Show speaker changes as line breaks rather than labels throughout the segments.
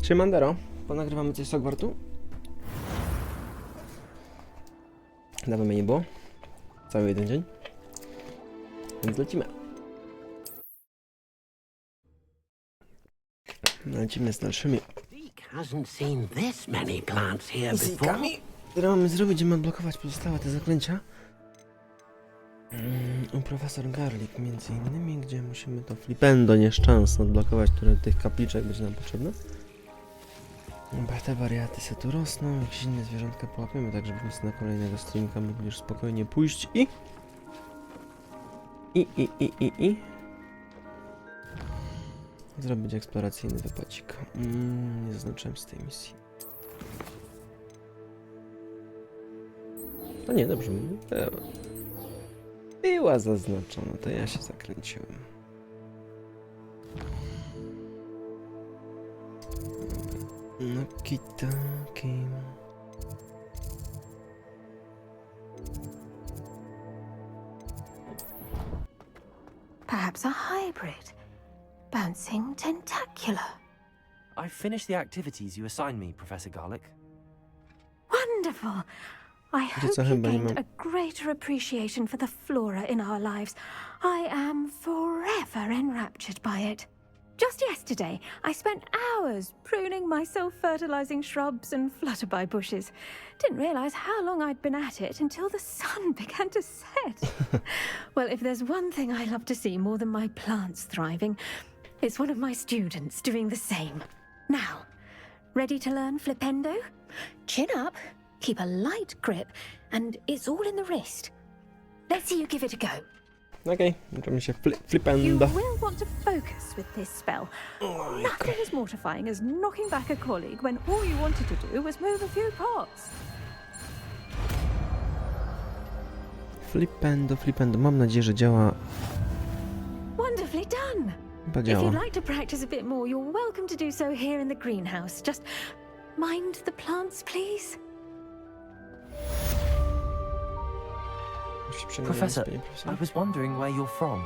Siemandero, ponagrywamy coś z Hogwartu. Dawno mnie nie było. Cały jeden dzień. Więc lecimy. Lecimy z dalszymi misjami, które mamy zrobić, żeby odblokować pozostałe te zaklęcia. U profesor Garlic między innymi, gdzie musimy to flipendo nieszczęsne odblokować, które tych kapliczek będzie nam potrzebne. Te wariaty se tu rosną, jakieś inne zwierzątka połapiemy, tak żebyśmy na kolejnego streamka mogli już spokojnie pójść i zrobić eksploracyjny wypadzik. Nie zaznaczyłem z tej misji. No nie, dobrze, była zaznaczona, to ja się zakręciłem. No kitaki.
Perhaps a hybrid. Bouncing tentacular.
I've finished the activities you assigned me, Professor Garlic.
Wonderful! I hope you gained a greater appreciation for the flora in our lives. I am forever enraptured by it. Just yesterday, I spent hours pruning my self-fertilizing shrubs and flutterby bushes. Didn't realize how long I'd been at it until the sun began to set. Well, if there's one thing I love to see more than my plants thriving, it's one of my students doing the same. Now, ready to learn flipendo? Chin up, keep a light grip, and it's all in the wrist. Let's see you give it a go.
Okej, możemy się
You
flipendo.
will want to focus with this spell. Nothing as mortifying as knocking back a colleague when all you wanted to do was move a few pots.
Flipendo. Mam nadzieję, że działa.
Wonderfully done.
Chyba
If
działa.
you'd like to practice a bit more, you're welcome to do so here in the greenhouse. Just mind the plants, please.
Professor, I was wondering where you're from.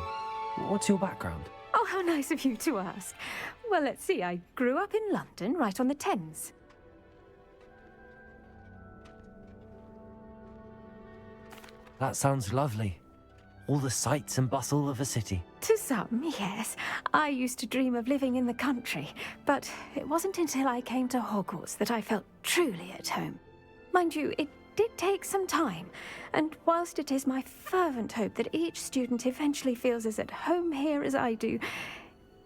What's your background?
Oh, how nice of you to ask. Well, let's see. I grew up in London, right on the Thames.
That sounds lovely. All the sights and bustle of a city.
To some, yes. I used to dream of living in the country, but it wasn't until I came to Hogwarts that I felt truly at home. Mind you, it did take some time, and whilst it is my fervent hope that each student eventually feels as at home here as I do,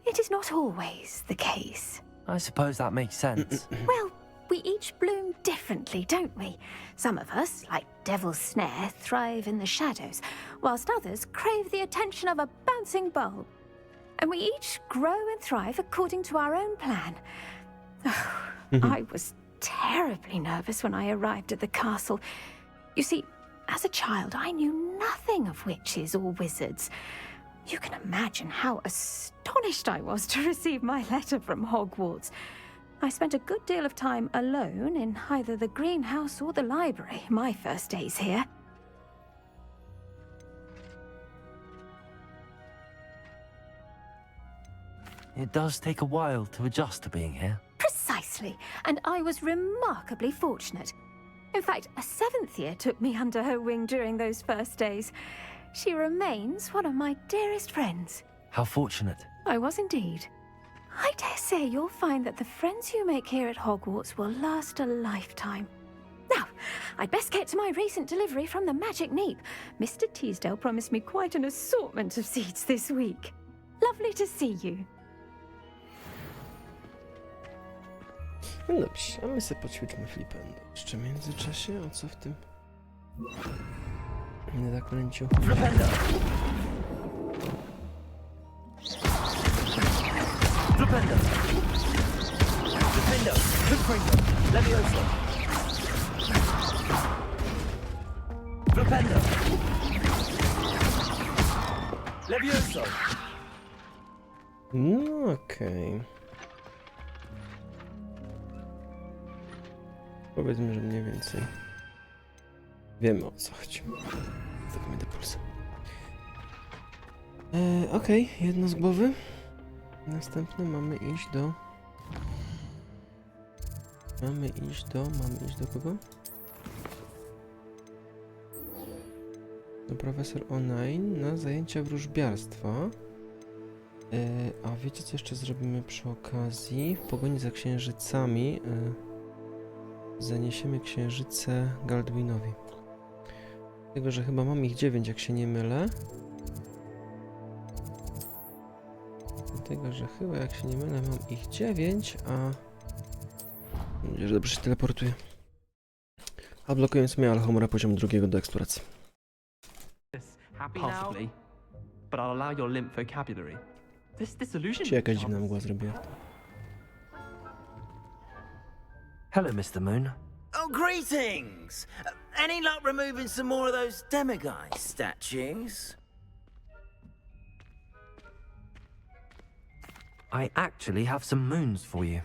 it is not always the case.
I suppose that makes sense.
Well, we each bloom differently, don't we? Some of us, like Devil's Snare, thrive in the shadows, whilst others crave the attention of a bouncing bulb. And we each grow and thrive according to our own plan. I was terribly nervous when I arrived at the castle. You see, as a child, I knew nothing of witches or wizards. You can imagine how astonished I was to receive my letter from Hogwarts. I spent a good deal of time alone in either the greenhouse or the library my first days here.
It does take a while to adjust to being here.
Precisely, and I was remarkably fortunate. In fact, a 7th year took me under her wing during those first days. She remains one of my dearest friends.
How fortunate.
I was indeed. I dare say you'll find that the friends you make here at Hogwarts will last a lifetime. Now, I'd best get to my recent delivery from the Magic Neep. Mr. Teasdale promised me quite an assortment of seeds this week. Lovely to see you.
No dobrze, a my sobie poćwiczmy flipendo. Jeszcze w międzyczasie, o co w tym zaklęciu?
Flipendo! Flipendo! Flipendo! Flipendo! Levioso! Flipendo! Levioso!
No okej. Powiedzmy, że mniej więcej wiemy, o co chodzi. Zostawimy te pulsy. Okej, jedno z głowy. Następne mamy iść do Mamy iść do kogo? Do profesor O'Neill na zajęcia wróżbiarstwa. A wiecie co jeszcze zrobimy przy okazji? W pogoni za księżycami zaniesiemy księżyce Galdwinowi. Dlatego, że chyba mam ich 9, jak się nie mylę. Dlatego, że chyba jak się nie mylę mam ich 9, a... Mam nadzieję, że dobrze się teleportuję. A blokując mnie Alhomora poziom 2 do eksploracji.
Possibly, but I'll allow your limp vocabulary. This disillusion.
Czy jakaś dziwna mgła zrobiła?
Hello, Mr. Moon.
Oh, greetings! Any luck removing some more of those demiguise statues?
I actually have some moons for you.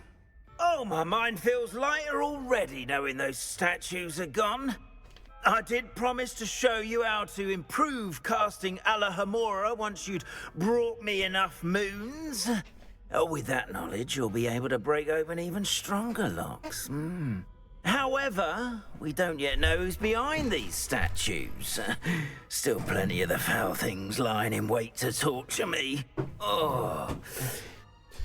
Oh, my mind feels lighter already knowing those statues are gone. I did promise to show you how to improve casting Alohomora once you'd brought me enough moons. Oh, with that knowledge, you'll be able to break open even stronger locks. However, we don't yet know who's behind these statues. Still plenty of the foul things lying in wait to torture me. Oh.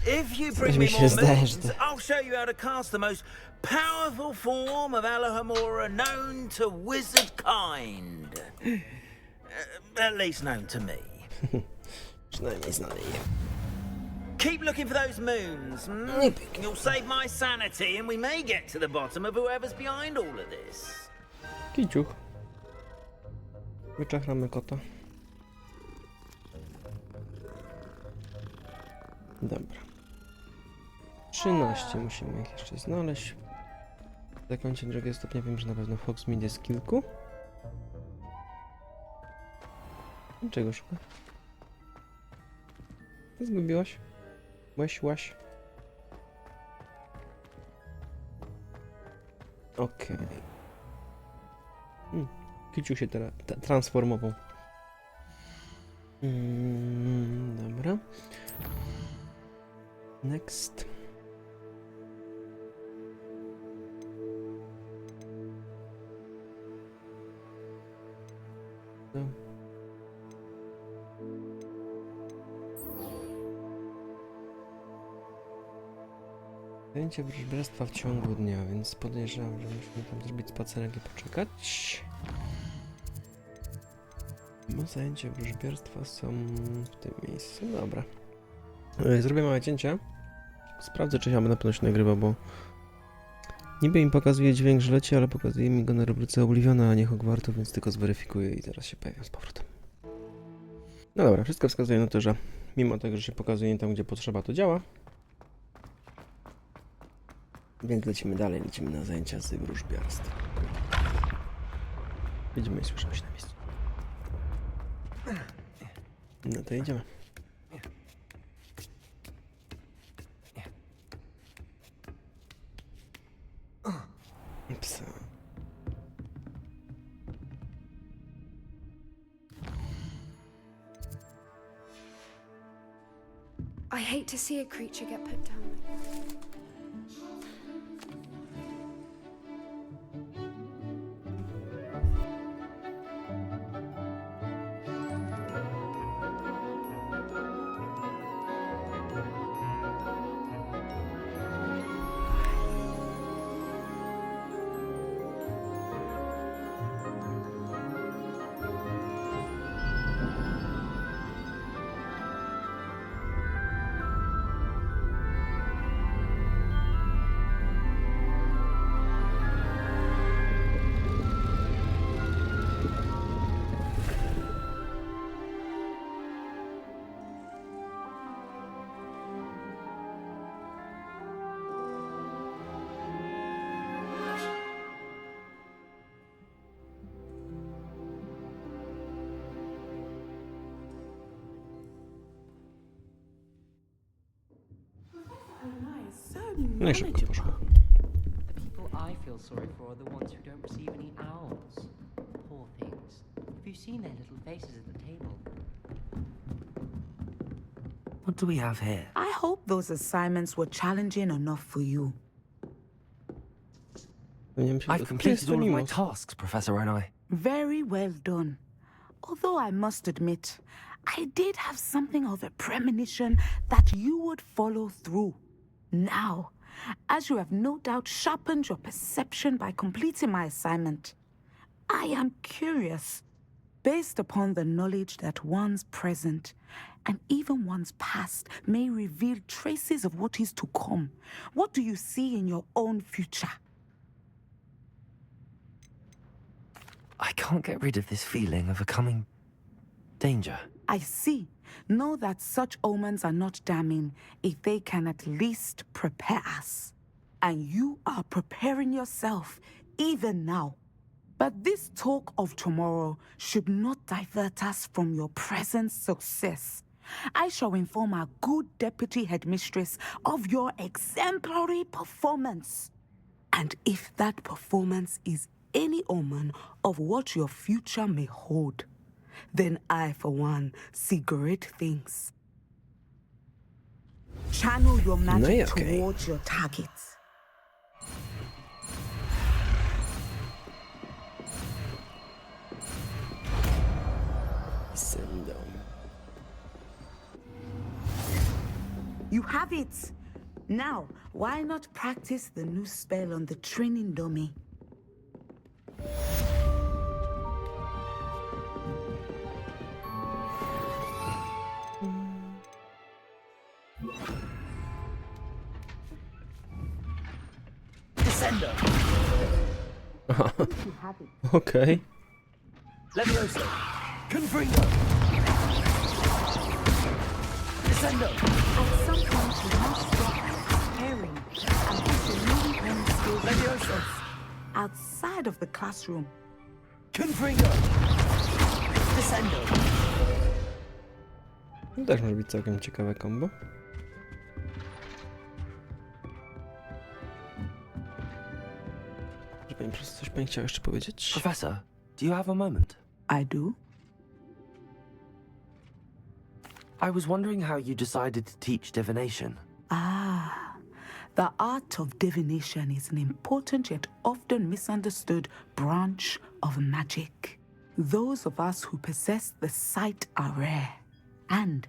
If you bring me more moons, I'll show you how to cast the most powerful form of Alohomora known to wizard kind. At least known to me.
Przynajmniej znany je.
Keep looking for those moons. You'll save my sanity and we may get to the bottom of whoever's behind all of this.
Kiciuch. Wyczachramy kota. Dobra. 13 musimy ich jeszcze znaleźć. Zakończę drugiego stopnia, wiem, że na pewno Hogsmeade jest kilku. Czego szuka? Ty zgubiłaś? Łaś. Okej. Kiciu się teraz transformował. Dobra. Next. No. Zajęcie wróżbiarstwa w ciągu dnia, więc podejrzewam, że musimy tam zrobić spacerek i poczekać. Bo zajęcia wróżbiarstwa są w tym miejscu. Dobra. Zrobię małe cięcie. Sprawdzę, czy ja na pewno się nagrywa, bo niby mi pokazuje dźwięk, że leci, ale pokazuje mi go na rubryce Obliviona, a nie Hogwartu, więc tylko zweryfikuję i zaraz się pojawiam z powrotem. No dobra, wszystko wskazuje na to, że mimo tego, że się pokazuje nie tam, gdzie potrzeba, to działa. Więc lecimy dalej, lecimy na zajęcia z wróżbiarstwa. Widzimy i słyszymy się na miejscu. No to idziemy. Psa.
I hate to see a creature get put down.
No i szybko poszło.
The people I feel sorry for are the ones who don't receive any owls. Poor things. Have you seen their little faces at the table?
What do we have here?
I hope those assignments were challenging enough for you.
Powinienem się
I've completed all of my
Mimos.
tasks, Professor Onai.
Very well done. Although I must admit, I did have something of a premonition that you would follow through. Now, as you have no doubt sharpened your perception by completing my assignment, I am curious, based upon the knowledge that one's present and even one's past may reveal traces of what is to come. What do you see in your own future?
I can't get rid of this feeling of a coming danger.
I see. Know that such omens are not damning if they can at least prepare us. And you are preparing yourself even now. But this talk of tomorrow should not divert us from your present success. I shall inform our good deputy headmistress of your exemplary performance. And if that performance is any omen of what your future may hold, then I, for one, see great things. Channel your magic towards your targets.
Send them.
You have it! Now, why not practice the new spell on the training dummy?
Descender.
You have it.
Okej.
Levioso. Confringo. Descender.
At some point, you must stop preparing and put your newly learned skills
Levioso.
outside of the classroom.
Confringo. Descender.
Też może być całkiem ciekawe combo. Czy pani po prostu coś pani chciała jeszcze powiedzieć?
Professor, do you have a moment?
I do?
I was wondering how you decided to teach divination.
Ah, the art of divination is an important yet often misunderstood branch of magic. Those of us who possess the sight are rare, and,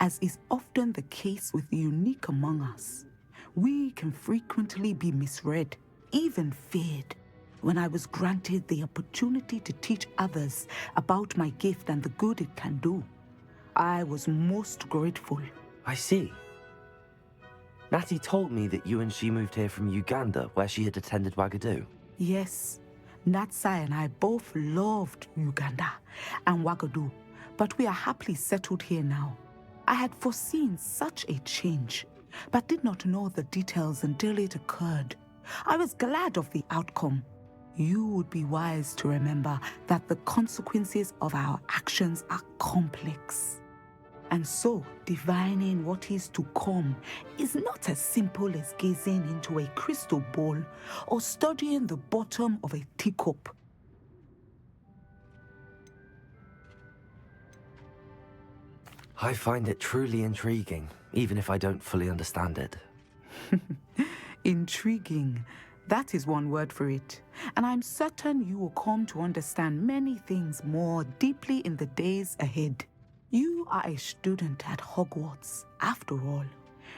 as is often the case with the unique among us, we can frequently be misread, even feared. When I was granted the opportunity to teach others about my gift and the good it can do, I was most grateful.
I see. Natty told me that you and she moved here from Uganda, where she had attended Wagadu.
Yes, Natsai and I both loved Uganda and Wagadu, but we are happily settled here now. I had foreseen such a change, but did not know the details until it occurred. I was glad of the outcome. You would be wise to remember that the consequences of our actions are complex. And so, divining what is to come is not as simple as gazing into a crystal ball or studying the bottom of a teacup.
I find it truly intriguing, even if I don't fully understand it.
Intriguing. That is one word for it. And I'm certain you will come to understand many things more deeply in the days ahead. You are a student at Hogwarts, after all.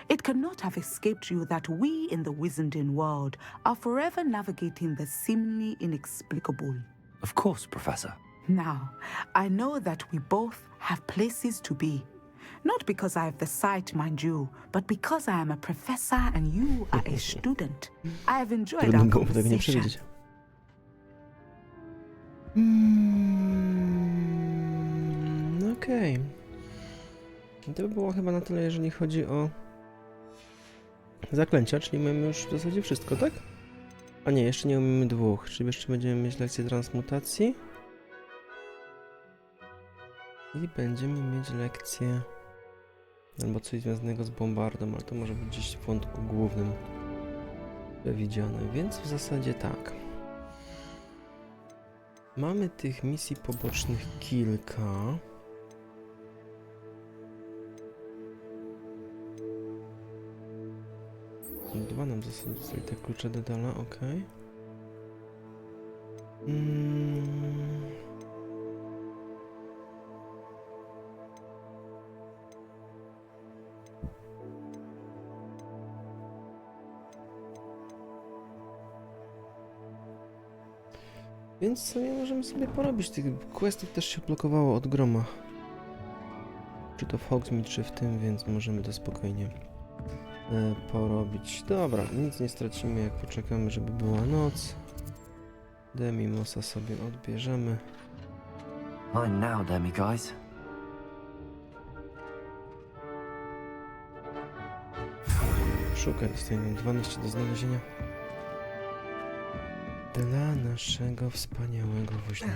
It cannot have escaped you that we in the Wizarding world are forever navigating the seemingly inexplicable.
Of course, Professor.
Now, I know that we both have places to be. Not because I have the sight, mind you, but because I am a professor and you are a student. I have enjoyed our
Trudno było tego nie
conversation.
przewidzieć. Okej. To by było chyba na tyle, jeżeli chodzi o zaklęcia, czyli mamy już w zasadzie wszystko, tak? A nie, jeszcze nie umiemy dwóch, czyli jeszcze będziemy mieć lekcję transmutacji. I będziemy mieć lekcję albo coś związanego z bombardą, ale to może być gdzieś w wątku głównym przewidziane, więc w zasadzie tak. Mamy tych misji pobocznych kilka. Dwa nam w zasadzie zostali te klucze Dedala, ok. Więc sobie możemy sobie porobić. Tych questów też się blokowało od groma. Czy to w Hogsmeade, czy w tym, więc możemy to spokojnie porobić. Dobra, nic nie stracimy, jak poczekamy, żeby była noc. Demimosa sobie odbierzemy.
Mine now, Demi guys.
Szukaj, dostajemy 12 do znalezienia. Dla naszego wspaniałego woźnego.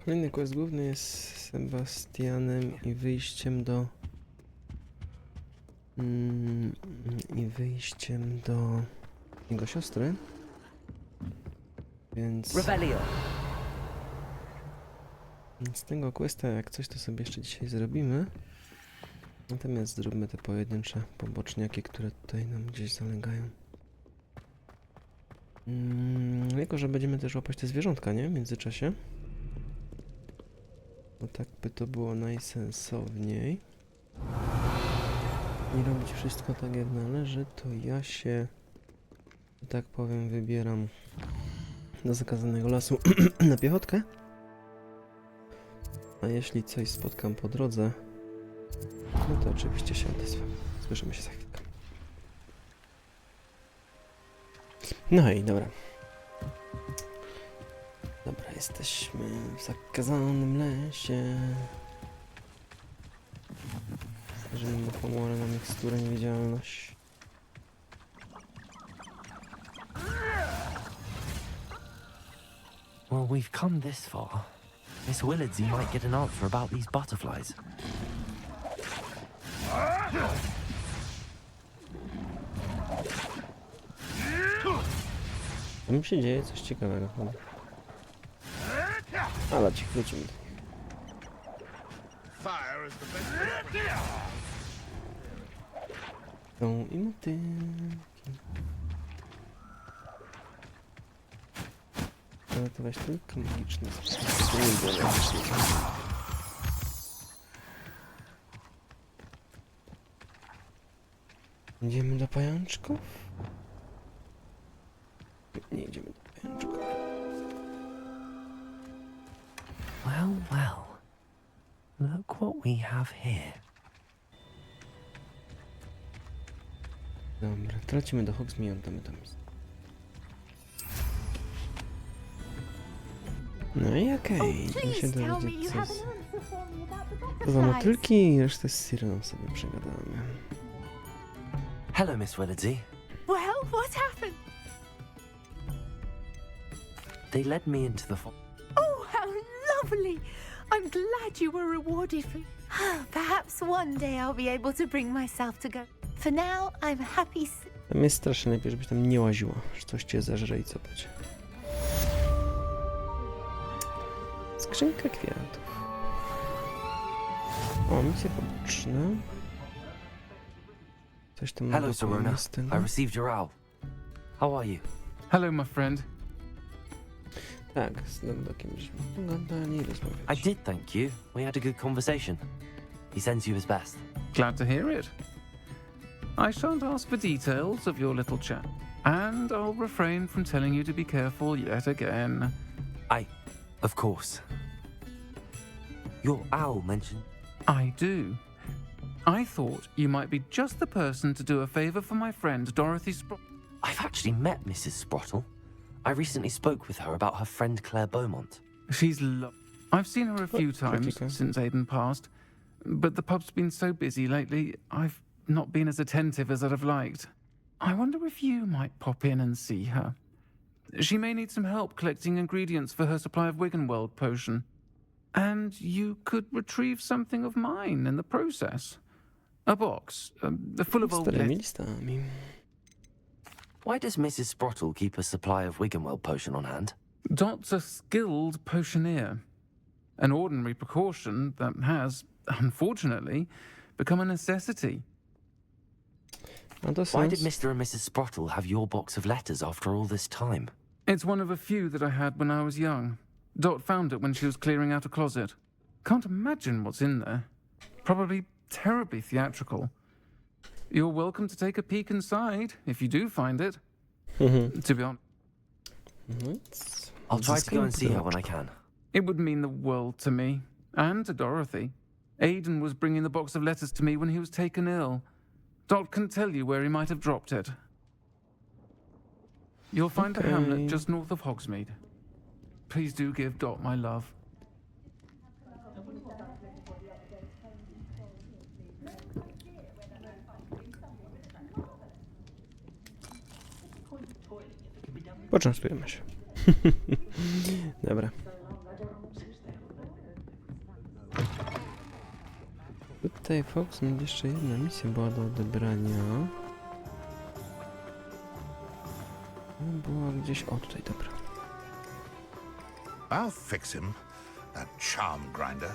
Kolejny quest główny jest z Sebastianem i wyjściem do... jego siostry. Więc... Więc tego questa, jak coś, to sobie jeszcze dzisiaj zrobimy. Natomiast zróbmy te pojedyncze poboczniaki, które tutaj nam gdzieś zalegają. Jako, że będziemy też łapać te zwierzątka, nie? W międzyczasie. Bo tak by to było najsensowniej. I robić wszystko tak jak należy, to ja się, że tak powiem, wybieram do zakazanego lasu na piechotkę. A jeśli coś spotkam po drodze, no to oczywiście się odezwę. Słyszymy się za chwilkę. No i dobra. Dobra, jesteśmy w zakazanym lesie. Bierzemy mu pomorę na miksturę niewidzialność.
Well, we've come this far. Miss Willardsy might get an answer about these butterflies.
Co mi się dzieje? Coś ciekawego. Ale ci wrócimy do nich. Są i motylki. Ale to weź tylko magiczny sposób. Idziemy do pajączków? Nie idziemy do pajączków.
Well, well. Look what we have here.
Dobra, tracimy do Hogsmeade, oddamy to miejsce. No i okej, idziemy się dowiedzieć coś. Chyba motylki i resztę z Sireną sobie przegadamy.
Hello, Miss Willardsy.
Well, what happened?
They led me into the
Oh, how lovely! I'm glad you were rewarded for... Perhaps one day I'll be able to bring myself to go. For now, I'm happy...
Tam jest strasznie lepiej, żebyś tam nie łaziła, że coś cię zeżre i co będzie. Skrzynka kwiatów. O, misje poboczne. Coś tam
Hello, Serona. I received your owl. How are you?
Hello, my friend.
Tak, z Logdokiem żeśmy pogadali,
I
rozmawiać.
did, thank you. We had a good conversation. He sends you his best.
Glad to hear it. I shan't ask for details of your little chat, and I'll refrain from telling you to be careful yet again.
Of course. Your owl mentioned...
I do. I thought you might be just the person to do a favor for my friend Dorothy
I've actually met Mrs. Sprottle. I recently spoke with her about her friend Claire Beaumont.
She's I've seen her a few times
Jessica.
since Aiden passed, but the pub's been so busy lately, I've not been as attentive as I'd have liked. I wonder if you might pop in and see her. She may need some help collecting ingredients for her supply of Wiggenweld potion. And you could retrieve something of mine in the process. A box, full of old
Starymi
letters.
listami.
Why does Mrs. Sprottle keep a supply of Wiggenweld potion on hand?
Dot's a skilled potioneer. An ordinary precaution that has, unfortunately, become a necessity.
A to
Why did
sens.
Mr. and Mrs. Sprottle have your box of letters after all this time?
It's one of a few that I had when I was young. Dot found it when she was clearing out a closet. Can't imagine what's in there. Probably terribly theatrical. You're welcome to take a peek inside, if you do find it. To be honest,
I'll try to go and see her when I can.
it would mean the world to me, and to Dorothy. Aidan was bringing the box of letters to me when he was taken ill. Dot can tell you where he might have dropped it. You'll find the hamlet just north of Hogsmeade. Please do give Dot my love.
Poczęstujemy się. Dobra. Tutaj Fox, jeszcze jedna misja była do odebrania. Była gdzieś... O, tutaj, dobra.
I'll fix him, that charm grinder.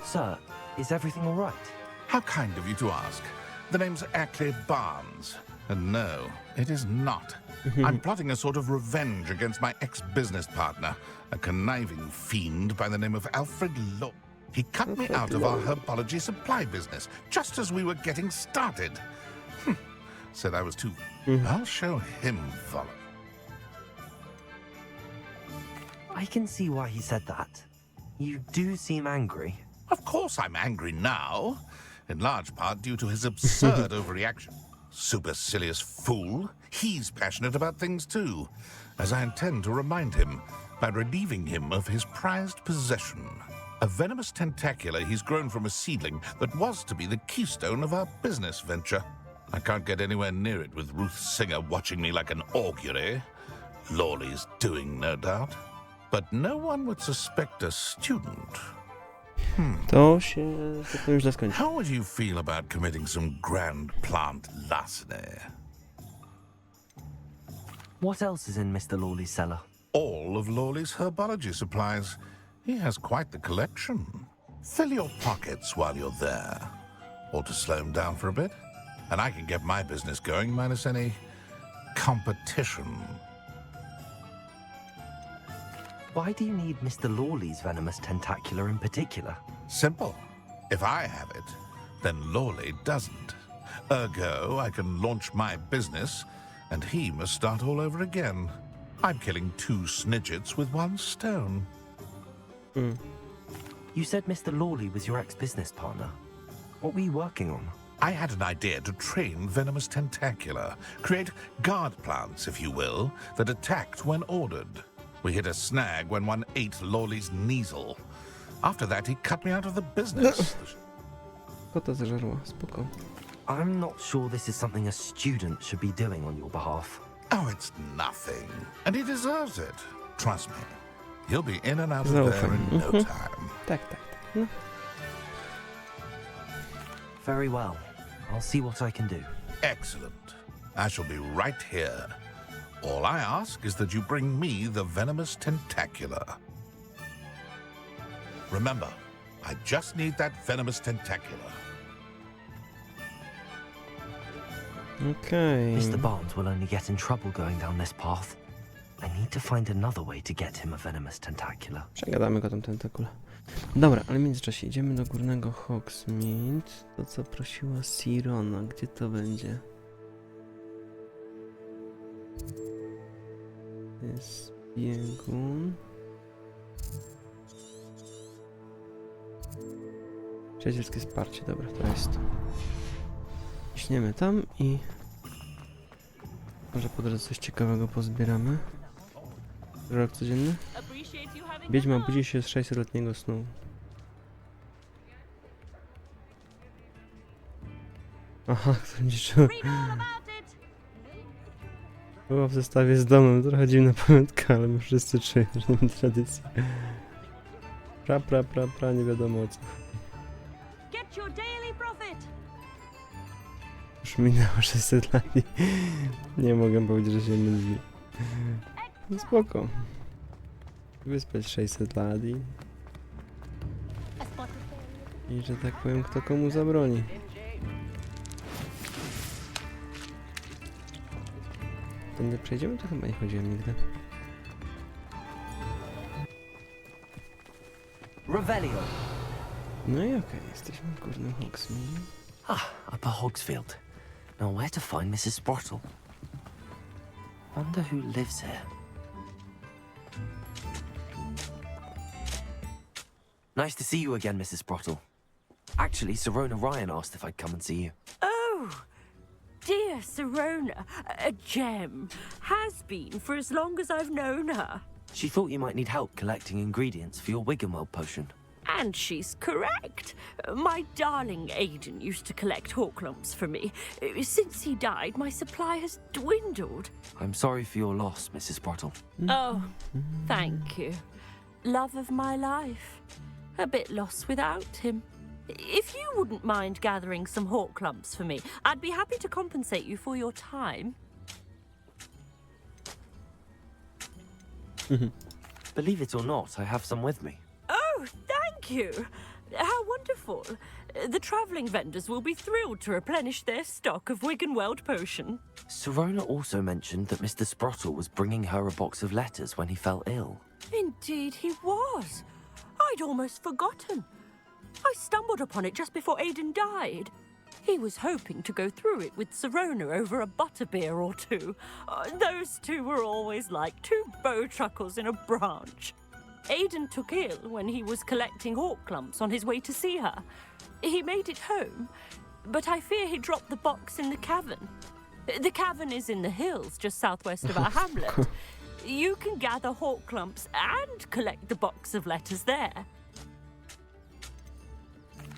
Sir, is everything all right?
How kind of you to ask. The name's Ackley Barnes. And no, it is not. I'm plotting a sort of revenge against my ex-business partner, a conniving fiend by the name of Alfred Law. He cut me out of our herbology supply business, just as we were getting started. Said I was too... I'll show him follow.
I can see why he said that. You do seem angry.
Of course I'm angry now, in large part due to his absurd overreaction. Supercilious fool. He's passionate about things too, as I intend to remind him by relieving him of his prized possession. A venomous tentacula he's grown from a seedling that was to be the keystone of our business venture. I can't get anywhere near it with Ruth Singer watching me like an augury. Lawley's doing, no doubt. But no one would suspect a student.
To się to źle skończy.
How would you feel about committing some grand plant larceny?
What else is in Mr. Lawley's cellar?
All of Lawley's herbology supplies. He has quite the collection. Fill your pockets while you're there. Or to slow him down for a bit. And I can get my business going minus any competition.
Why do you need Mr. Lawley's venomous tentacula in particular?
Simple. If I have it, then Lawley doesn't. Ergo, I can launch my business, and he must start all over again. I'm killing two snidgets with one stone.
You said Mr. Lawley was your ex-business partner. What were you working on?
I had an idea to train venomous tentacula, create guard plants, if you will, that attacked when ordered. We hit a snag when one ate Lawley's Kneasel. After that, he cut me out of the business.
Kota zeżarła, spoko.
I'm not sure this is something a student should be doing on your behalf.
Oh, it's nothing. And he deserves it. Trust me. He'll be in and out of there in no time.
Tak. No.
Very well. I'll see what I can do.
Excellent. I shall be right here. All I ask is that you bring me the venomous tentacula. Remember, I just need that venomous tentacula.
Okej.
Mr. Barnes will only get in trouble going down this path. I need to find another way to get him a venomous tentacula.
Przegadamy go tam tentakula. Dobra, ale w międzyczasie idziemy do górnego Hogsmeade. To co prosiła Sirona. Gdzie to będzie? To jest biegun. Przyjacielskie wsparcie, dobra, to jest to. Ciśniemy tam i... Może po drodze coś ciekawego pozbieramy. Rok codzienny? Wiedźma budzi się z 600-letniego snu. Aha, kto będzie czuł. Była w zestawie z domem, trochę dziwna pamiątka, ale my wszyscy czują, że mamy tradycję. Pra, nie wiadomo o co. Już minęło 600 lat i nie mogę powiedzieć, że się myli. No spoko. Wyspać 600 lat i... I że tak powiem, kto komu zabroni. Tędy przejdziemy? To chyba nie chodziłem nigdy.
Revelio.
No i okej, jesteśmy w górnym Hogsmeade.
Upper Hogsfield. Now where to find Mrs. Sprottle? Wonder who lives here. Nice to see you again, Mrs. Sprottle. Actually, Sirona Ryan asked if I'd come and see you.
Oh, dear Sirona, a gem. Has been for as long as I've known her.
She thought you might need help collecting ingredients for your Wiggenweld potion.
And she's correct. My darling Aidan used to collect Horklumps for me. Since he died, my supply has dwindled.
I'm sorry for your loss, Mrs. Sprottle.
Oh, thank you. Love of my life. A bit lost without him. If you wouldn't mind gathering some Horklumps for me, I'd be happy to compensate you for your time.
Believe it or not, I have some with me.
Oh, thank you. How wonderful. The travelling vendors will be thrilled to replenish their stock of Wiggenweld potion.
Sirona also mentioned that Mr. Sprottle was bringing her a box of letters when he fell ill.
Indeed he was. I'd almost forgotten. I stumbled upon it just before Aidan died. He was hoping to go through it with Sirona over a butterbeer or two. Those two were always like two bowtruckles in a branch. Aidan took ill when he was collecting Horklumps on his way to see her. He made it home, but I fear he dropped the box in the cavern. The cavern is in the hills just southwest of our hamlet. You can gather Horklumps and collect the box of letters there.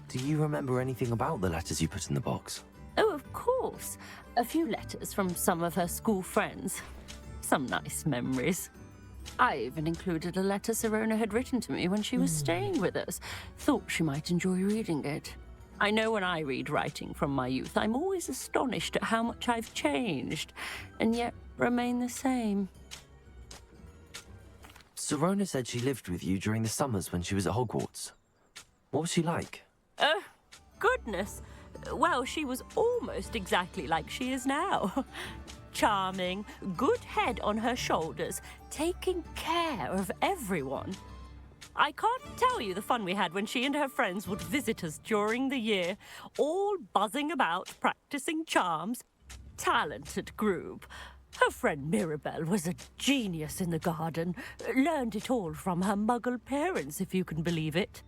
Do you remember anything about the letters you put in the box?
Oh, of course. A few letters from some of her school friends. Some nice memories. I even included a letter Sirona had written to me when she was staying with us. Thought she might enjoy reading it. I know when I read writing from my youth, I'm always astonished at how much I've changed, and yet remain the same.
Sirona said she lived with you during the summers when she was at Hogwarts. What was she like?
Goodness. Well, she was almost exactly like she is now. Charming, good head on her shoulders, taking care of everyone. I can't tell you the fun we had when she and her friends would visit us during the year, all buzzing about, practicing charms. Talented group. Her friend Mirabelle was a genius in the garden. Learned it all from her muggle parents, if you can believe it.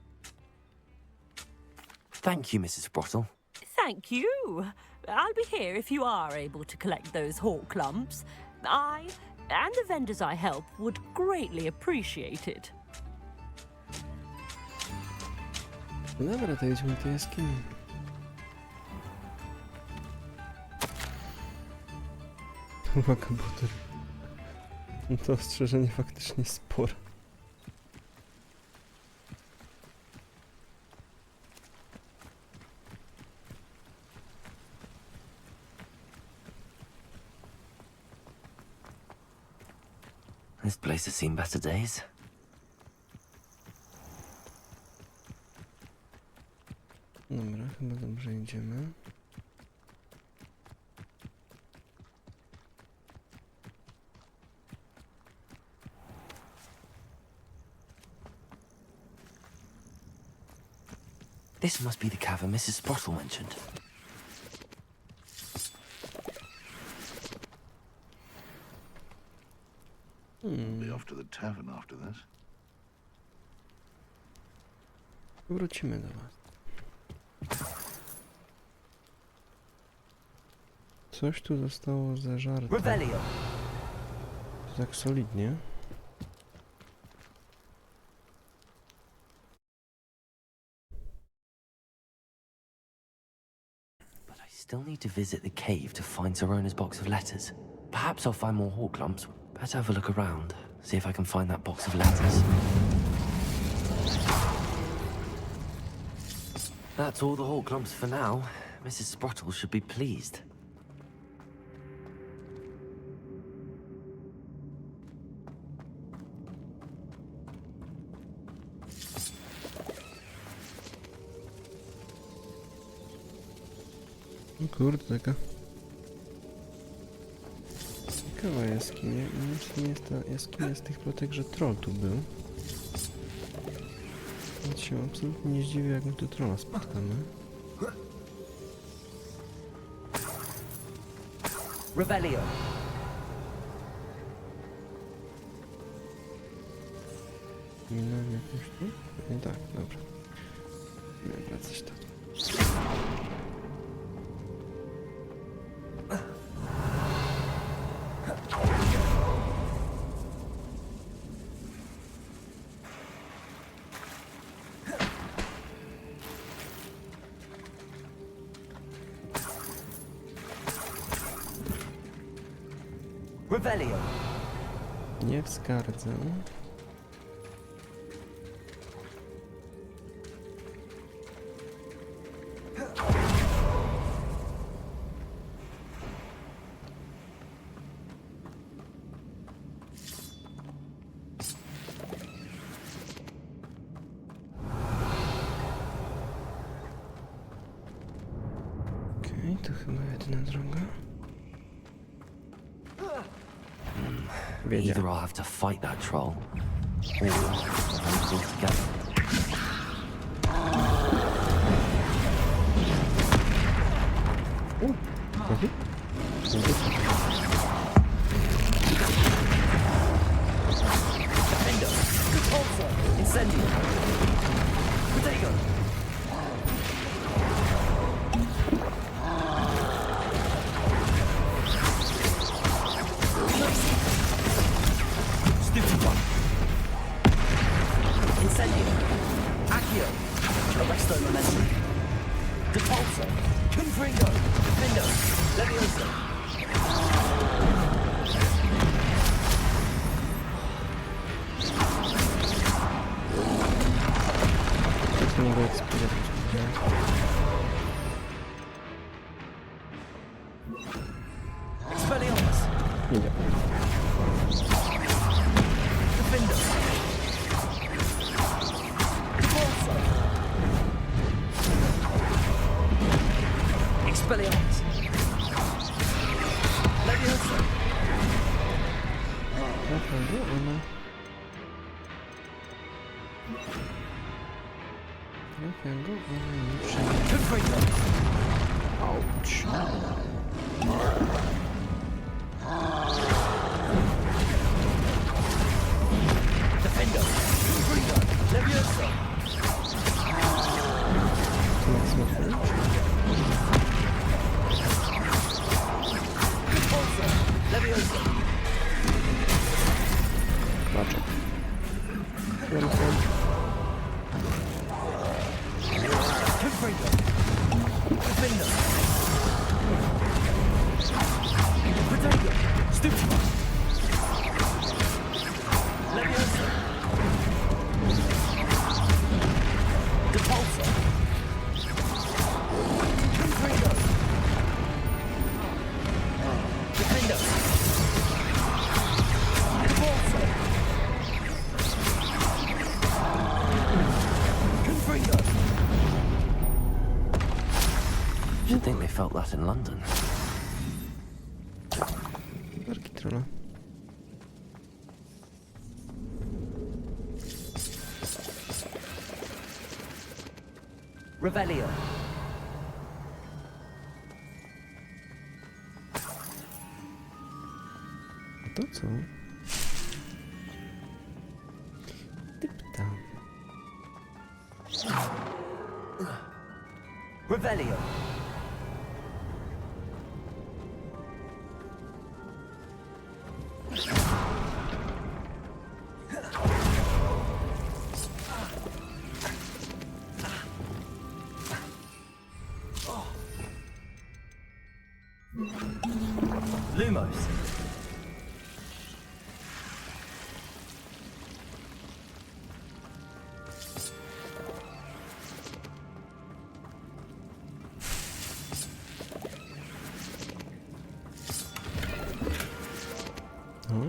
Thank you, Mrs. Sprottle.
Thank you. I'll be here if you are able to collect those Horklumps. I and the vendors I help would greatly appreciate it.
Dobra, to jedźmy do jaskini. Uwaga, bo to ostrzeżenie faktycznie spore.
This place has seen better days.
Dobra, chyba dobrze idziemy.
This must be the cavern Mrs. Sprottle mentioned.
Be off to the tavern after this.
Wrócimy do was. Coś tu zostało zeżarte.
Revelio.
Tak solidnie.
But I still need to visit the cave to find Sirona's box of letters. Perhaps I'll find more Horklumps. Better have a look around, see if I can find that box of letters. That's all the Horklumps for now. Mrs. Sprottle should be pleased.
No kurde, taka ciekawa jaskinia. Nie wiem, czy nie jest ta jaskinia z tych plotek, że troll tu był. Więc się absolutnie nie zdziwię, jak my tu trolla spotkamy.
Rebellion.
Nie mam jakąś tu? Nie tak, dobra. Nie wracać to.
Rebellion.
Nie wzgardzę. Okej, to chyba jedyna droga.
Either I'll have to fight that troll, or I'll go together.
Defender. Repulsor. Incendio. Protego. Stupid one. Incendio. Accio. Arresto momentum. Repulsor. Confringo. Defendo. Levioso.
Nie mogę eksplodować.
Expelliarmus.
Nie działa.
Defender. Repulsor. Expelliarmus. Levioso.
Naprawdę ona... Trafiam go, ale nie przejdzie.
Confringo.
Auć.
Defender. Confringo. Levioso.
To jak smakuje?
Repulsor. Levioso.
Patrzę. Welcome.
Confringo. Defender. Protego. Stupid. Levioso. Repulsor. Confringo. Defender. Repulsor. Confringo.
You'd think they felt that in London.
Barki trolla.
Rebellion.
A to co? Typta.
Rebellion. Lumos.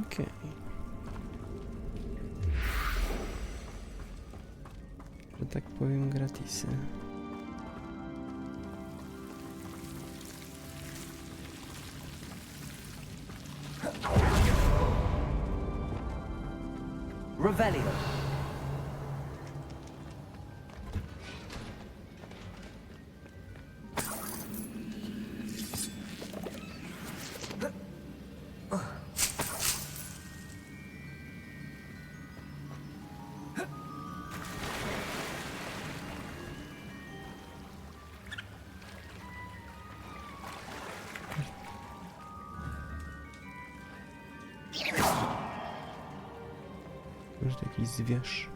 Okej. Że tak powiem gratisy.
Revelio.
Może to jakiś zwierz.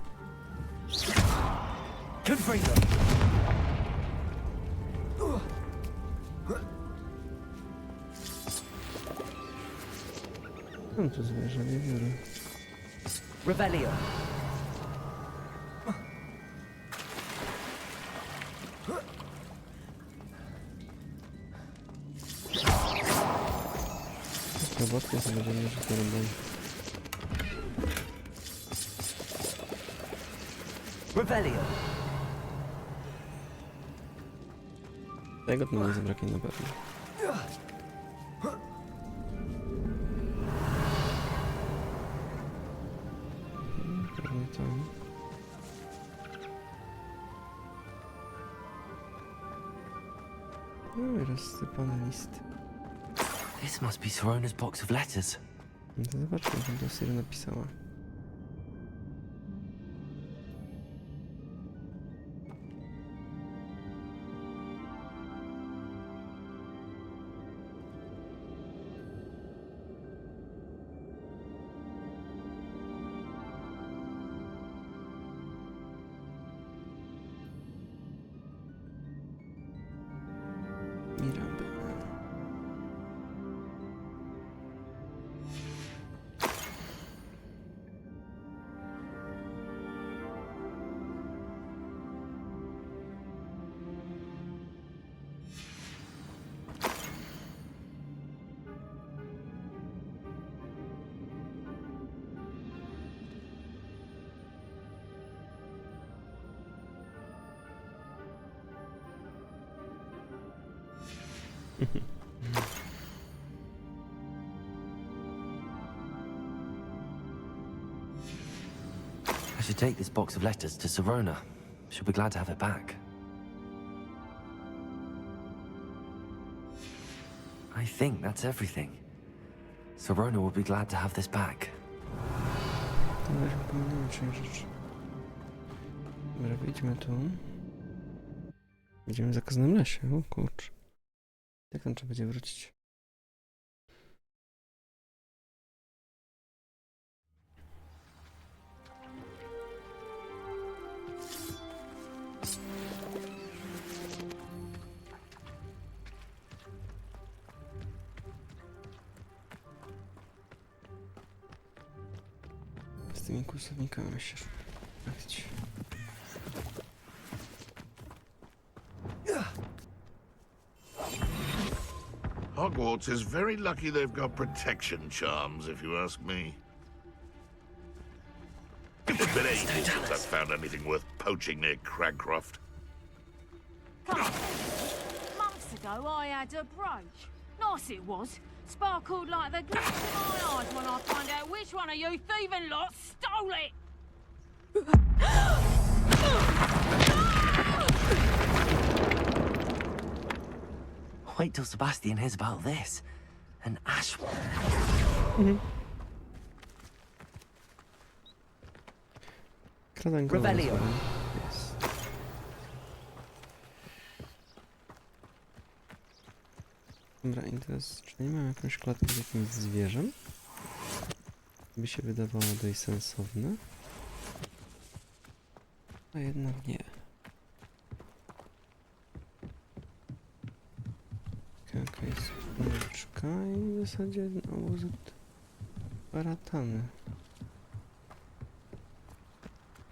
Mam tu zwierzę, nie biorę.
Revelio.
Robotkę sobie będziemy już to robić.
Revelio.
Tego to nie zabraknie na pewno. Pewnie tam. No i rozsypane listy.
This must be Sorona's box of letters.
No to zobaczmy, co to Sira napisała.
I should take this box of letters to Sorona. She'll be glad to have it back. I think that's everything. Sorona will be glad to have this back.
Dobra, wypełniamy część rzeczy. Dobra, wyjdźmy tu. Będziemy w zakazanym lesie, o kurczę. Jak tam trzeba będzie wrócić? Z tymi kursownikami się bawić.
Hogwarts is very lucky they've got protection charms, if you ask me. It's been ages since I've found anything worth poaching near Cragcroft.
Months ago, I had a brooch. Nice it was. Sparkled like the glitter in my eyes when I find out which one of you thieving lot stole it.
Wait till Sebastian hears about this. An ash one.
Revelio.
Yes. Dobra, i teraz, czy nie mam jakąś klatkę z jakimś zwierzem? By się wydawało dość sensowne. A jednak nie. Jaka jest kuleczka i w zasadzie obóz baratany.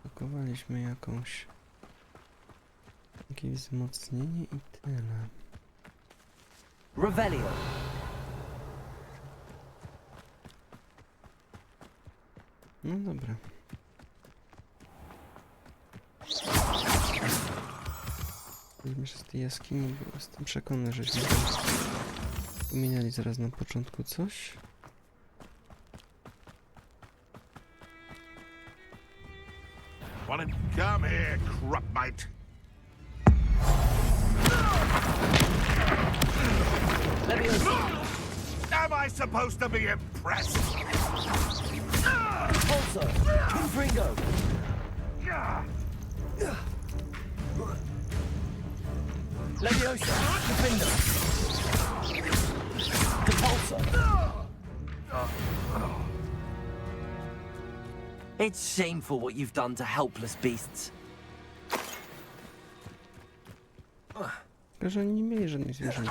Pakowaliśmy jakieś wzmocnienie i tyle.
Revelio.
No dobra. Weźmy się z tej jaskini, bo jestem przekonany, że żeśmy pomieniali zaraz na początku coś.
Well, come here, crupmate. Am I supposed to be impressed?
Also, Confringo. Leviosa, Defender. Compulsor. It's shameful what you've done to helpless beasts.
Tylko, że oni nie mieli żadnych zwierząt.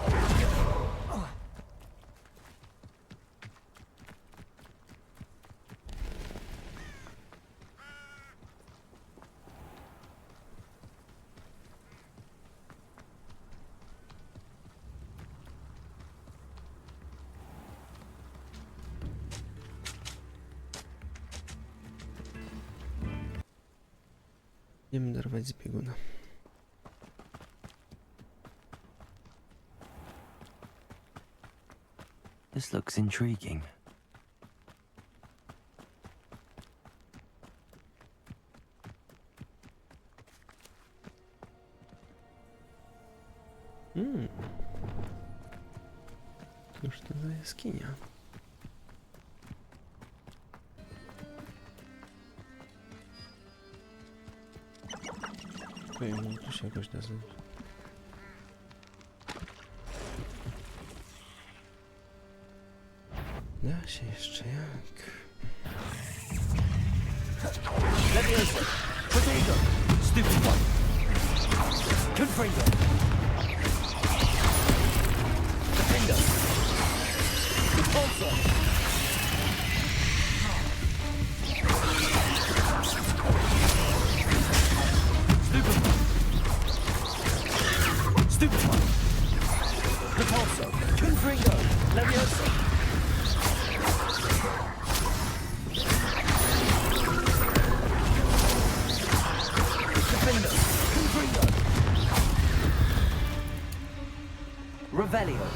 Idziemy dorwać z bieguna.
This looks intriguing.
Cóż to za jaskinia? Powiem, tu się jakoś da zrobić. Da się jeszcze jak.
Leviosa, Potato, Stupid One. Confringo. Defender. Compulsor. Stupid One. Repulsor. Confringo. Leviosa. Defender. Confringo. Revelio.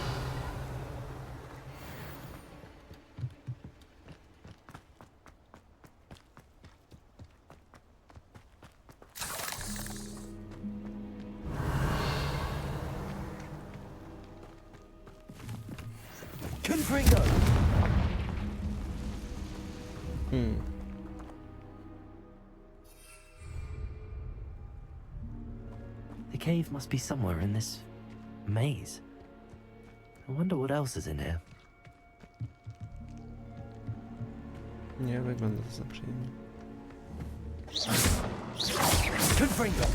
Confringo. The cave must be somewhere in this maze. I wonder what else is in here.
Nie wygląda to za przyjemnie.
Confringo.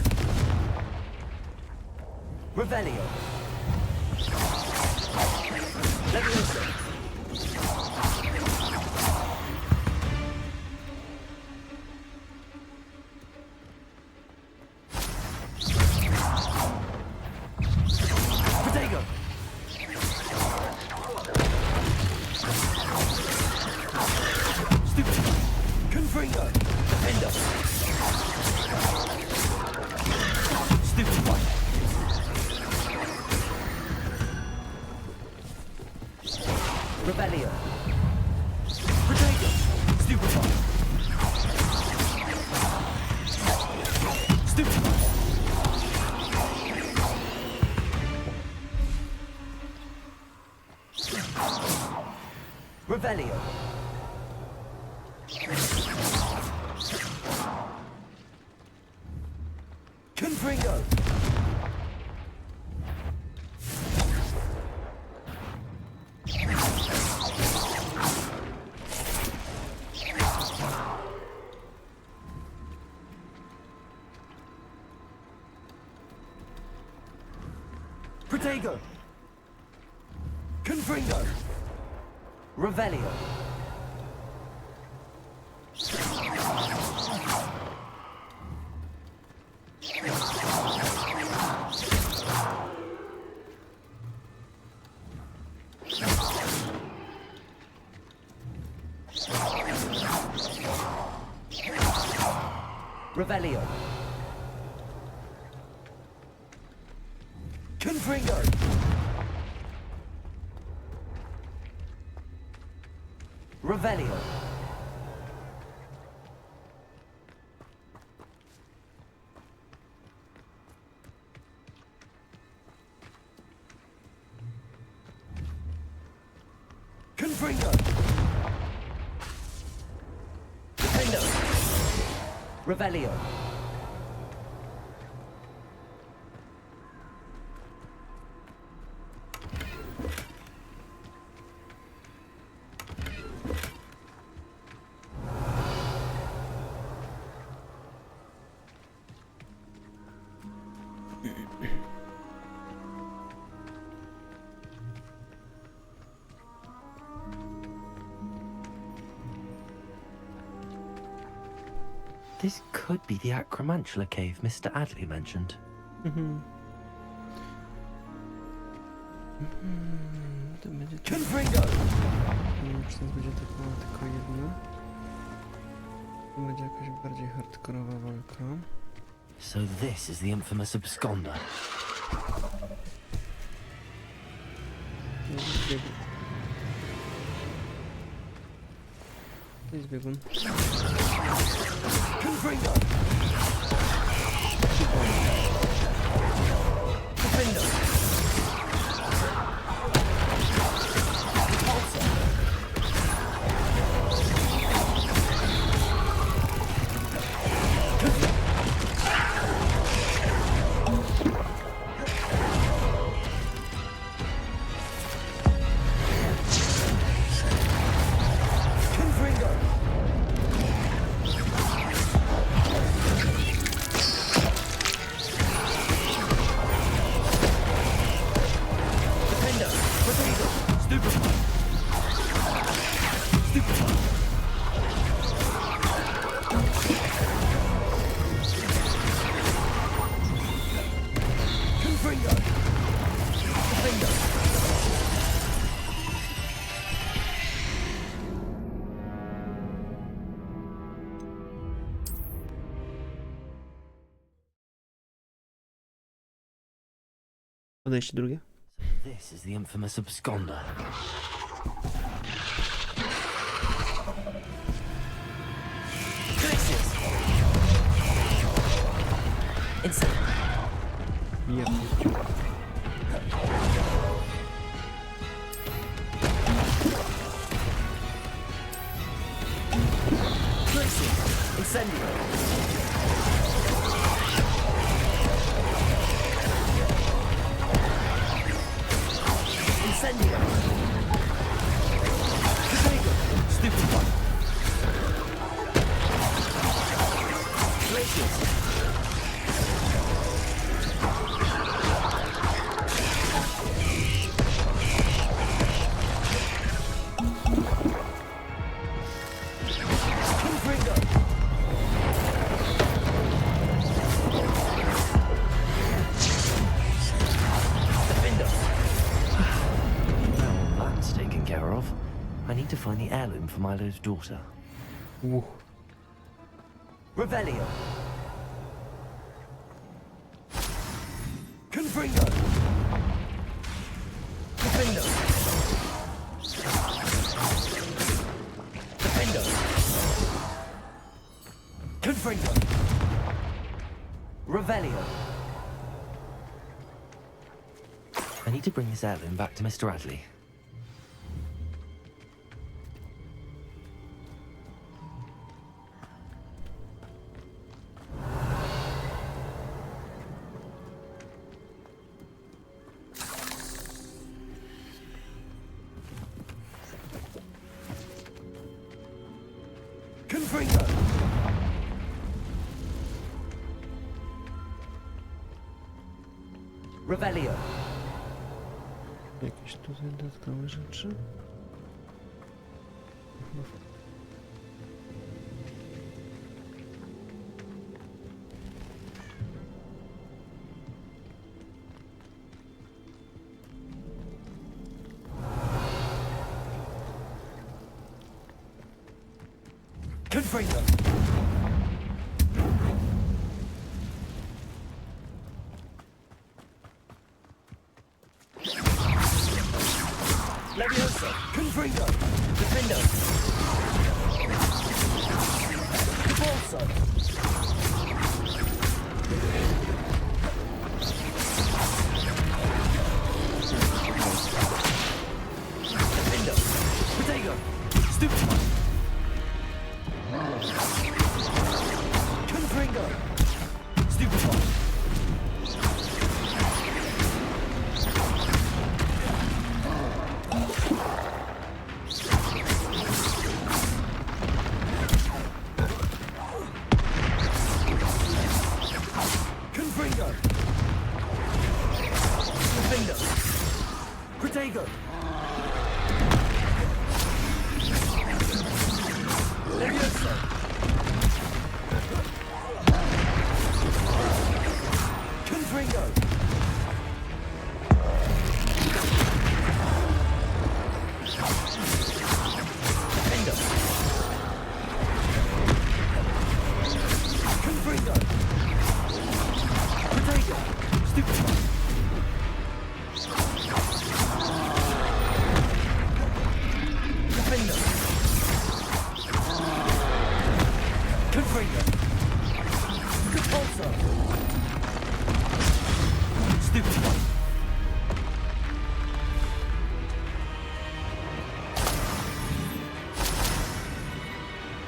Revelio. Leviosa. Potato. Stupid. Confringo. Defender. Stupid One. Revelio. Potato. Stupid One. Stupid One. Revelio. Confringo. Protego. Confringo. Revelio. Revelio. Confringo. Revelio.
Revelio.
This could be the Acromantula cave Mr. Adley mentioned.
To będzie to...
Confringo!
Czy nas będzie atakowało tylko jedno? To będzie jakaś bardziej hardkorowa walka.
So this is the infamous absconder.
To jest biegun.
Confringo! Defendo!
Podejście drugie.
This is the infamous absconder. Glaciers! Insane.
Yep.
Glaciers! Incendio! Incendio! Stupid one! Glaciers! I need to find the heirloom for Milo's daughter. Revelio. Confringo. Defendo. Defendo. Confringo. Revelio. I need to bring this heirloom back to Mr. Adley. Confringo! Revelio!
Jakieś tutaj dodatkowe rzeczy?
Confringo! Leviosa! Confringo! Defendo! Cabalso! Defendo! Protego! Stupid one!
Protego! Levioso! Confringo! Defendo! Confringo! Protego! Stupefy! Defendo! Confringo! Repulsor! Stupefy!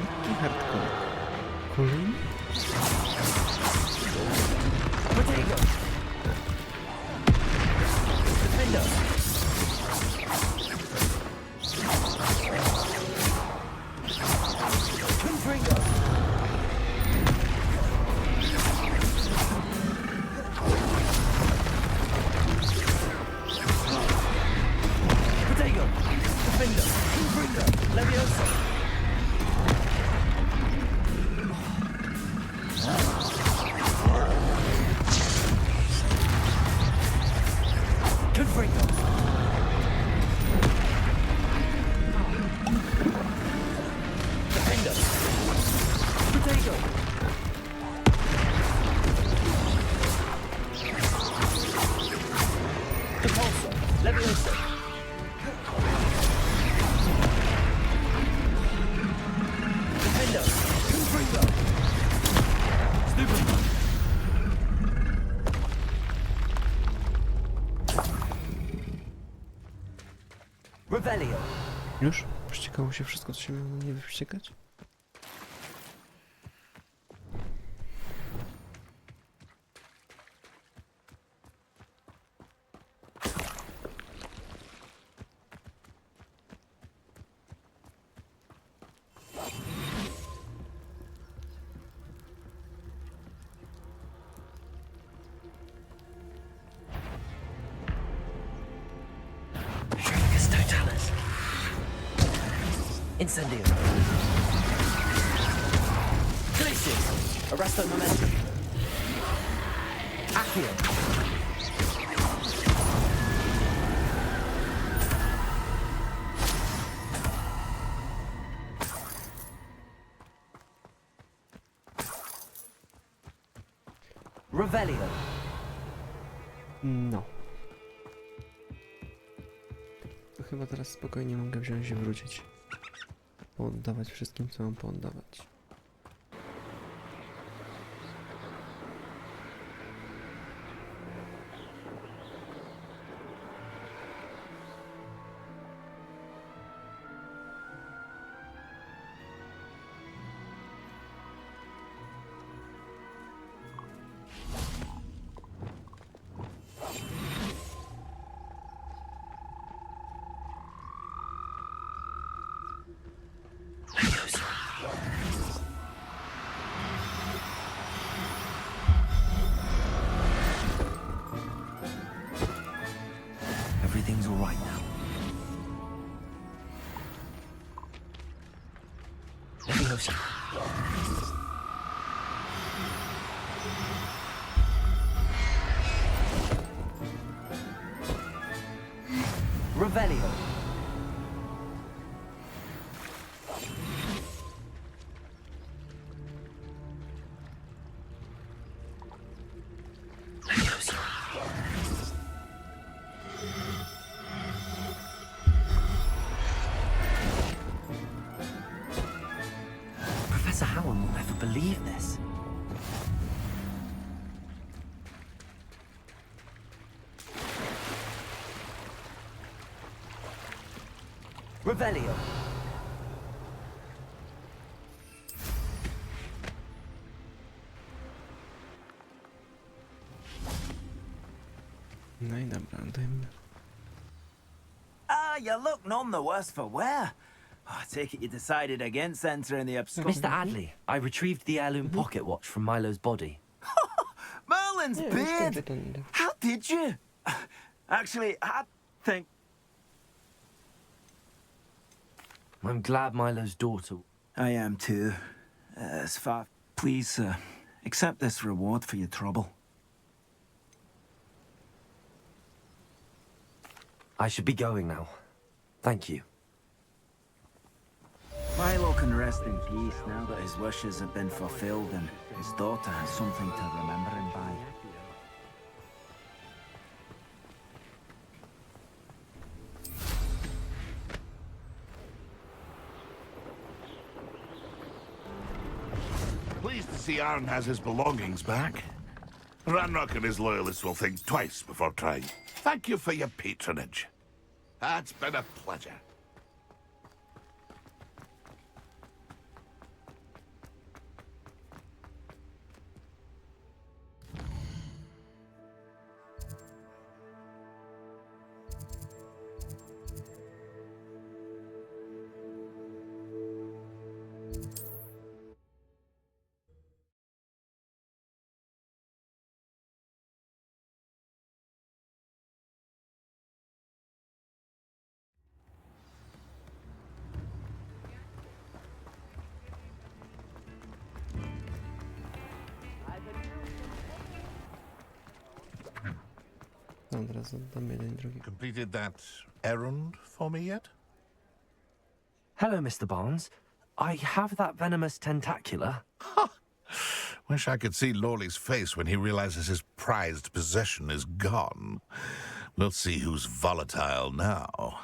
Jaki hardcore. Kolejny?
Protego! Defendo! Confringo! Protego! Defendo! Confringo! Levioso! Confringo! Defendo! Protego! Repulsor! Levioso! Defendo! Confringo! Stupefy! Revelio!
Już? Wściekało się wszystko, co się miało na mnie wściekać?
Totalis. Incendio. Glacius. Arresto momentum. Accio. Revelio.
No. To chyba teraz spokojnie mogę wziąć i wrócić. Pooddawać wszystkim, co mam pooddawać.
Everything's all right now. Leviosa. Revelio. Leviosa. Professor Howard will never believe this. Revelio.
No i dobra, dajmy.
Ah, you look none the worse for wear. I take it you decided against entering the obscure...
Mr. Adley, I retrieved the heirloom pocket watch from Milo's body.
Merlin's
Nie,
beard!
już
How did you? Actually, I think
I'm glad Milo's daughter...
I am too. Please, accept this reward for your trouble.
I should be going now. Thank you.
Milo can rest in peace now that his wishes have been fulfilled and his daughter has something to remember him by.
Pleased to see Arn has his belongings back. Ranrock and his loyalists will think twice before trying. Thank you for your patronage. It's been a pleasure. Completed that errand for me yet?
Hello, Mr. Barnes. I have that venomous tentacular.
Wish I could see Lawley's face when he realizes his prized possession is gone. We'll see who's volatile now.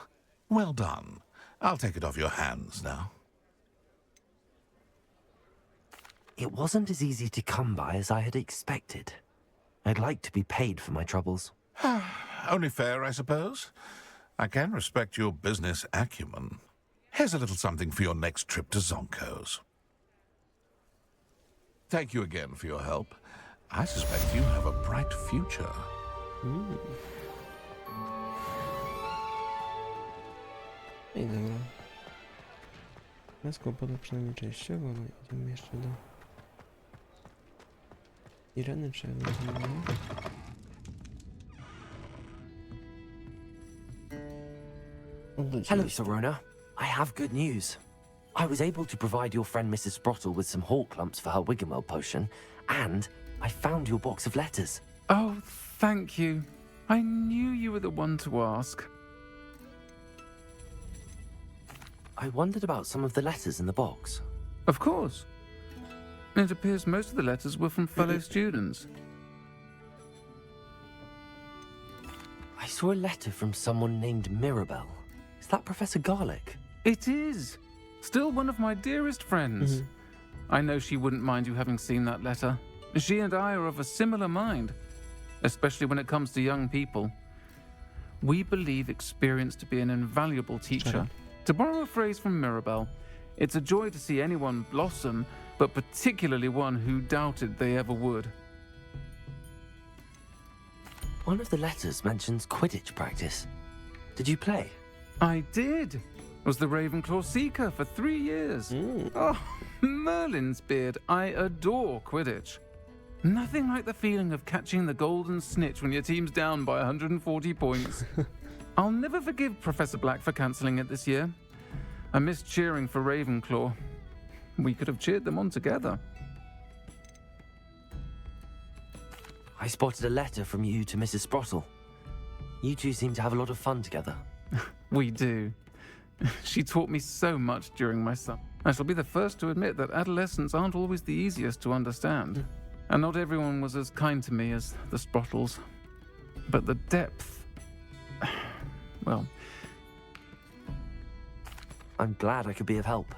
Well done. I'll take it off your hands now.
It wasn't as easy to come by as I had expected. I'd like to be paid for my troubles.
Only fair, I suppose. I can respect your business acumen. Here's a little something for your next trip to Zonko's. Thank you again for your help. I suspect you have a bright future.
I dobra. Bez kłopotów przynajmniej częściowo, no idziemy jeszcze do Ireny, czy
Hello, Serona. I have good news. I was able to provide your friend Mrs. Sprottle with some hawk lumps for her Wiggenweld potion, and I found your box of letters.
Oh, thank you. I knew you were the one to ask.
I wondered about some of the letters in the box.
Of course. It appears most of the letters were from fellow students.
I saw a letter from someone named Mirabelle. Is that Professor Garlick?
It is. Still one of my dearest friends. I know she wouldn't mind you having seen that letter. She and I are of a similar mind, especially when it comes to young people. We believe experience to be an invaluable teacher. To borrow a phrase from Mirabelle, it's a joy to see anyone blossom, but particularly one who doubted they ever would.
One of the letters mentions Quidditch practice. Did you play?
I did. Was the Ravenclaw Seeker for 3 years. Oh, Merlin's beard. I adore Quidditch. Nothing like the feeling of catching the golden snitch when your team's down by 140 points. I'll never forgive Professor Black for cancelling it this year. I missed cheering for Ravenclaw. We could have cheered them on together.
I spotted a letter from you to Mrs. Sprottle. You two seem to have a lot of fun together.
We do. She taught me so much during my summer. I shall be the first to admit that adolescents aren't always the easiest to understand. And not everyone was as kind to me as the Sprottles. But the depth... well...
I'm glad I could be of help.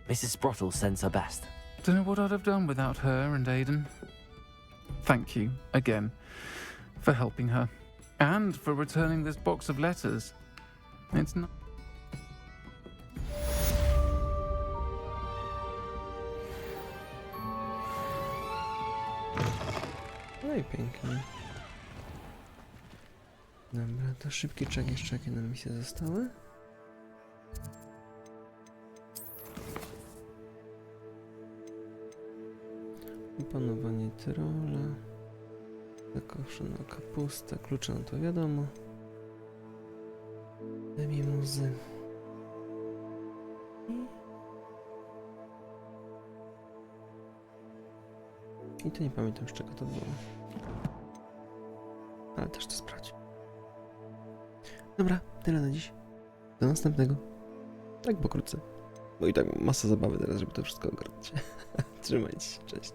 Mrs. Sprottle sends her best.
Don't know what I'd have done without her and Aidan. Thank you, again, for helping her. And for returning this box of letters. It's not...
No i pięknie. Dobra, to szybki czek, jeszcze jakie nam misje zostały. Opanowanie trolla. Zakoszona kapusta, klucze no to wiadomo. Te mimuzy. I to nie pamiętam już czego to było. Ale też to sprawdź. Dobra, tyle na dziś. Do następnego. Tak pokrótce. Bo i tak mam masę zabawy teraz, żeby to wszystko ogarnąć. Trzymajcie się, cześć.